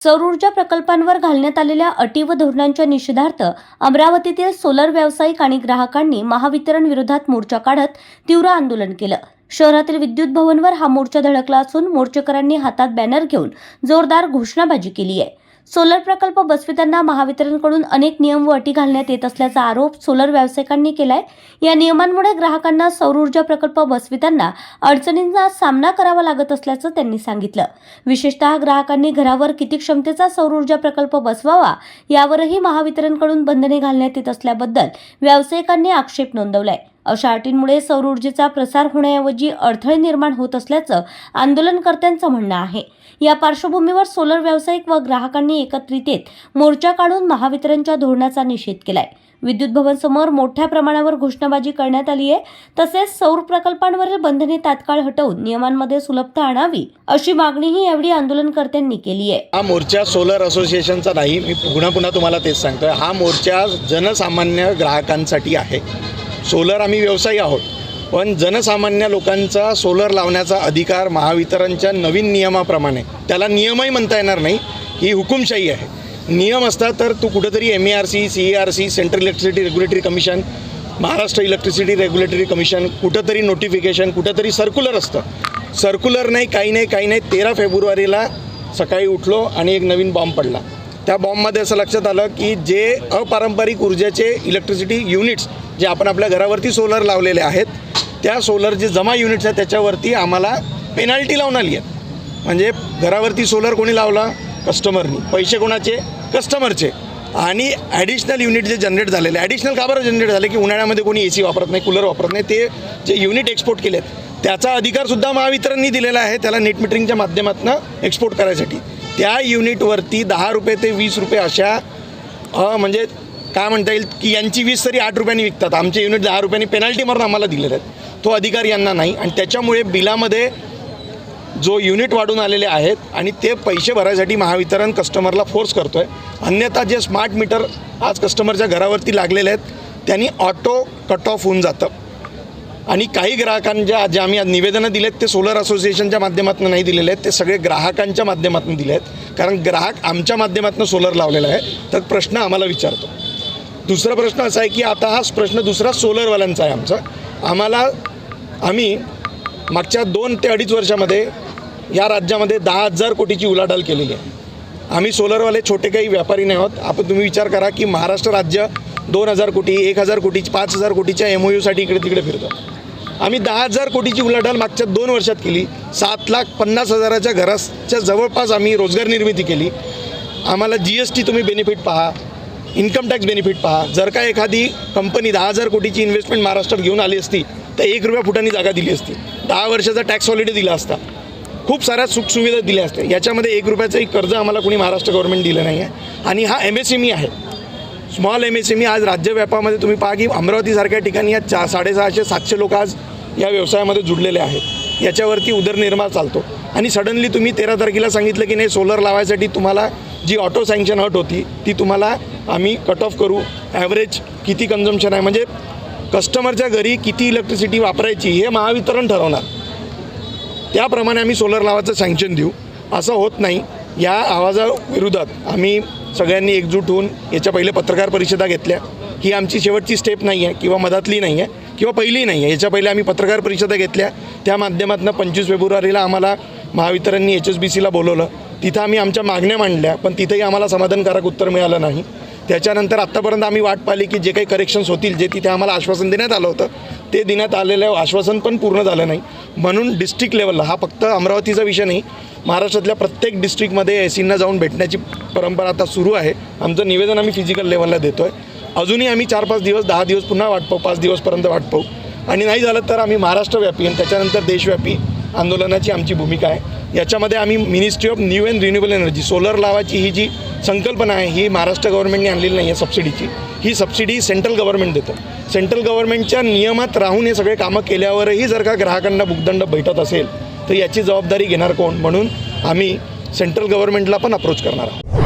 सौर ऊर्जा प्रकल्पांवर घालण्यात आलेल्या अटी व धोरणांच्या निषेधार्थ अमरावतीतील सोलर व्यावसायिक आणि ग्राहकांनी महावितरण विरोधात मोर्चा काढत तीव्र आंदोलन केलं। शहरातील विद्युत भवनवर हा मोर्चा धडकला असून मोर्चेकऱ्यांनी हातात बॅनर घेऊन जोरदार घोषणाबाजी केली आहे। सोलर प्रकल्प बसविताना महावितरणकडून अनेक नियम व अटी घालण्यात येत असल्याचा आरोप सोलर व्यावसायिकांनी केलाय। या नियमांमुळे ग्राहकांना सौर ऊर्जा प्रकल्प बसविताना अडचणींचा सामना करावा लागत असल्याचं त्यांनी सांगितलं। विशेषतः ग्राहकांनी घरावर किती क्षमतेचा सौर ऊर्जा प्रकल्प बसवावा यावरही महावितरणकडून बंधने घालण्यात येत असल्याबद्दल व्यावसायिकांनी आक्षेप नोंदवलाय। अशा अटींमुळे सौर ऊर्जेचा प्रसार होण्याऐवजी अडथळे निर्माण होत असल्याचं आंदोलनकर्त्यांचं म्हणणं आहे। या पार्श्वभूमीवर सोलर व्यावसायिक व ग्राहकांनी एकत्रित येत मोर्चा काढून महावितरणच्या धोरणाचा निषेध केलाय। विद्युत भवन समोर मोठ्या प्रमाणावर घोषणाबाजी करण्यात आली आहे। तसेच सौर प्रकल्पांवरील बंधने तात्काळ हटवून नियमांमध्ये सुलभता आणावी अशी मागणीही यावेळी आंदोलनकर्त्यांनी केली आहे। हा मोर्चा सोलर असोसिएशनचा नाही, मी पुन्हा तुम्हाला तेच सांगतोय, हा मोर्चा जनसामान्य ग्राहकांसाठी आहे। सोलर आम्ही व्यवसायी आहोत, पण जनसामान्य लोकांचा सोलर लावण्याचा अधिकार महावितरणच्या नवीन नियमाप्रमाणे, त्याला नियमही म्हणता येणार नाही, ही हुकुमशाही आहे। नियम असतात तर तू कुठेतरी MERC, CERC, central electricity regulatory commission, Maharashtra electricity regulatory commission, कुठेतरी नोटिफिकेशन, कुठेतरी सर्क्युलर असतं। सर्क्युलर नाही, काही नाही 13 फेब्रुवारीला सकाळी उठलो आणि एक नवीन बॉम्ब पडला। त्या बॉम्बमध्ये असं लक्षात आलं की जे अपारंपरिक ऊर्जेचे इलेक्ट्रिसिटी युनिट्स जे आपण आपल्या घरावरती सोलर लावलेले आहेत, त्या सोलर जे जमा युनिट्स आहेत त्याच्यावरती आम्हाला पेनल्टी लावून आली आहे। म्हणजे घरावरती सोलर कोणी लावला? कस्टमरनी। पैसे कोणाचे? कस्टमरचे। आणि ॲडिशनल युनिट जे जनरेट झालेले, ॲडिशनल का बरं जनरेट झाले? की उन्हाळ्यामध्ये कोणी AC वापरत नाही, कूलर वापरत नाही, ते जे युनिट एक्सपोर्ट केलेत त्याचा अधिकारसुद्धा महावितरणनी दिलेला आहे त्याला नेट मीटरिंगच्या माध्यमातून एक्सपोर्ट करायसाठी। त्या युनिटवरती 10 रुपये ते 20 रुपये अशा म्हणजे काय म्हणता येईल की यांची 20 तरी 8 रुपयांनी विकतात, आमचे युनिट 10 रुपयांनी पेनल्टी मारून आम्हाला दिलेले आहेत। तो अधिकार यांना नाही आणि त्याच्यामुळे बिलामध्ये जो युनिट वाढून आलेले आहेत आणि ते पैसे भरायसाठी महावितरण कस्टमरला फोर्स करतोय। अन्यथा जे स्मार्ट मीटर आज कस्टमरच्या घरावरती लागलेले आहेत त्यांनी ऑटो कट ऑफ होऊन जातं। आणि काही ग्राहकांच्या जे आम्ही आज निवेदनं दिलेत ते सोलर असोसिएशनच्या माध्यमातून नाही दिलेले आहेत, ते सगळे ग्राहकांच्या माध्यमातून दिले आहेत। कारण ग्राहक आमच्या माध्यमातून सोलर लावलेला आहे, तर प्रश्न आम्हाला विचारतो। दुसरा प्रश्न असा आहे की आता हा प्रश्न दुसरा सोलरवाल्यांचा आहे आमचा। आम्ही मागच्या 2 ते 2.5 वर्षामध्ये या राज्यामध्ये 10,000 कोटीची उलाढाल केलेली आहे। आम्ही सोलरवाले छोटे काही व्यापारी नाही आहोत। तुम्ही विचार करा की महाराष्ट्र राज्य 2,000 कोटी, 1,000 कोटीची, 5,000 कोटीच्या MOUसाठी इकडे तिकडे फिरतो। आम्ही 10,000 कोटीची उलाढाल मागच्या 2 वर्षात केली। 7,50,000च्या घराच्या जवळपास आम्ही रोजगार निर्मिती केली। आम्हाला GST तुम्ही बेनिफिट पहा, इन्कम टॅक्स बेनिफिट पहा। जर का एखादी कंपनी 10,000 कोटीची इन्व्हेस्टमेंट महाराष्ट्रात घेऊन आली असती तर 1 रुपया फुटांनी जागा दिली असती, 10 वर्षाचा टॅक्स हॉलिडे दिला असता, खूप साऱ्या सुखसुविधा दिल्या असत्या। याच्यामध्ये 1 रुपयाचंही कर्ज आम्हाला कोणी महाराष्ट्र गव्हर्नमेंट दिलं नाही आहे। आणि हा MSME आहे, स्मॉल MSME। आज राज्यव्यापामध्ये तुम्ही पहा की अमरावतीसारख्या ठिकाणी या 650-700 लोक आज या व्यवसायामध्ये जुडलेले आहेत। याच्यावरती उदरनिर्वाह चालतो आणि सडनली तुम्ही 13 तारखेला सांगितलं की नाही, सोलर लावायसाठी तुम्हाला जी ऑटो सँक्शन अट होती ती तुम्हाला आम्ही कट ऑफ करू। ॲव्हरेज किती कन्झम्पशन आहे, म्हणजे कस्टमरच्या घरी किती इलेक्ट्रिसिटी वापरायची हे महावितरण ठरवणार, त्याप्रमाणे आम्ही सोलर लावायचं सँक्शन देऊ। असं होत नाही। या आवाजाविरोधात आम्ही सगळ्यांनी एकजूट होऊन याच्या पहिले पत्रकार परिषदा घेतल्या। ही आमची शेवटची स्टेप नाही आहे किंवा मधातली नाही आहे किंवा पहिली नाही आहे। याच्या पहिले आम्ही पत्रकार परिषदा घेतल्या, त्या माध्यमातून 25 फेब्रुवारीला आम्हाला महावितरणनी HSBCला बोलवलं, तिथं आम्ही आमच्या मागण्या मांडल्या, पण तिथेही आम्हाला समाधानकारक उत्तर मिळालं नाही। त्याच्यानंतर आत्तापर्यंत आम्ही वाट पाहिली की जे काही करेक्शन्स होतील, जे तिथे आम्हाला आश्वासन देण्यात आलं होतं ते देण्यात आलेलं आश्वासन पण पूर्ण झालं नाही। म्हणून डिस्ट्रिक्ट लेवलला, हा फक्त अमरावतीचा विषय नाही, महाराष्ट्रातल्या प्रत्येक डिस्ट्रिक्टमध्ये SEना जाऊन भेटण्याची परंपरा आता सुरू आहे। आमचं निवेदन आम्ही फिजिकल लेवलला देतो आहे। अजूनही आम्ही 4-5 दिवस, 10 दिवस पुन्हा वाट पाहू, 5 दिवसपर्यंत वाट पाहू आणि नाही झालं तर आम्ही महाराष्ट्रव्यापी आणि त्याच्यानंतर देशव्यापी आंदोलनाची आमची भूमिका आहे। याच्यामध्ये आम्ही ministry of new and renewable energy, solar लावायची ही जी संकल्पना आहे ही महाराष्ट्र गव्हर्नमेंटने आणलेली नाही आहे सबसिडीची। ही सबसिडी सेंट्रल गव्हर्नमेंट देतं। सेंट्रल गव्हर्नमेंटच्या नियमात राहून हे सगळे कामं केल्यावरही जर का ग्राहकांना भुगदंड भेटत असेल तर याची जबाबदारी घेणार कोण? म्हणून आम्ही सेंट्रल गव्हर्नमेंटला पण अप्रोच करणार आहोत।